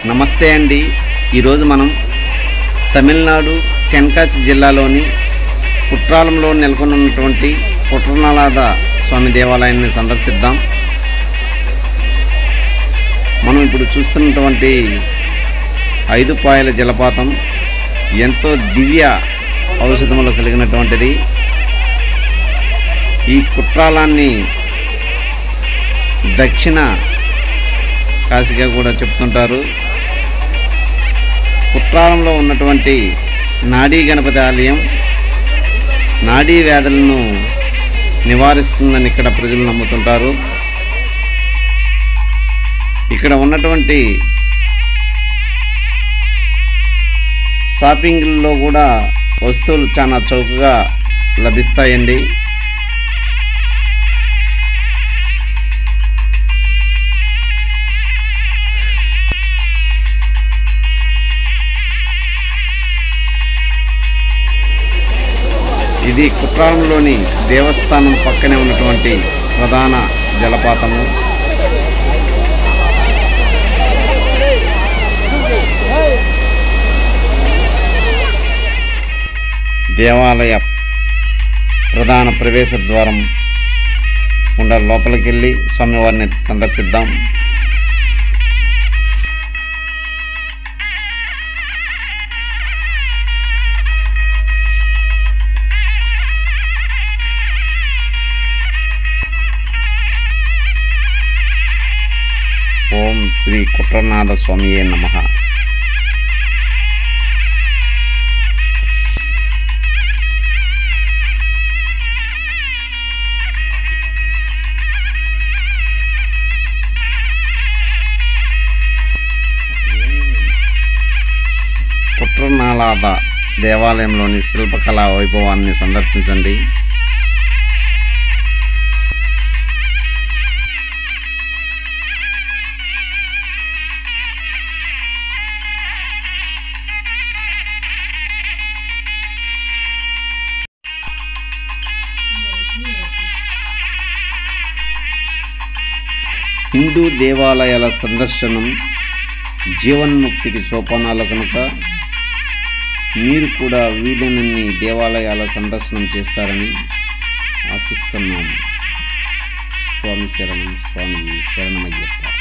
నమస్తే అండి. ఈరోజు మనం తమిళనాడు తెన్కాసి జిల్లాలోని కుట్రాలంలో నెలకొన్నటువంటి కుట్రనాథ స్వామి దేవాలయాన్ని సందర్శిద్దాం. మనం ఇప్పుడు చూస్తున్నటువంటి 5 పాయల జలపాతం ఎంతో దివ్య ఔషధములు కలిగినటువంటిది. ఈ కుట్రాలాన్ని దక్షిణ కాశీగా కూడా చెప్తుంటారు. కుట్రాలంలో ఉన్నటువంటి నాడీ గణపతి ఆలయం నాడీ వ్యాధులను నివారిస్తుందని ఇక్కడ ప్రజలు నమ్ముతుంటారు. ఇక్కడ ఉన్నటువంటి షాపింగ్లో కూడా వస్తువులు చాలా చౌకగా లభిస్తాయండి. ఇది కుట్రాలంలోని దేవస్థానం పక్కనే ఉన్నటువంటి ప్రధాన జలపాతము. దేవాలయ ప్రధాన ప్రవేశ ద్వారం గుండా లోపలికి వెళ్ళి స్వామివారిని సందర్శిద్దాం. ఓం శ్రీ కుట్రనాథ స్వామియే నమః. కుట్రనాథ దేవాలయంలోని శిల్పకళా వైభవాన్ని సందర్శించండి. హిందూ దేవాలయాల సందర్శనం జీవన్ముక్తికి సోపానాలు కనుక మీరు కూడా వీలైనన్ని దేవాలయాల సందర్శనం చేస్తారని ఆశిస్తున్నాము. స్వామి శరణం, స్వామి శరణమయ్యప్ప.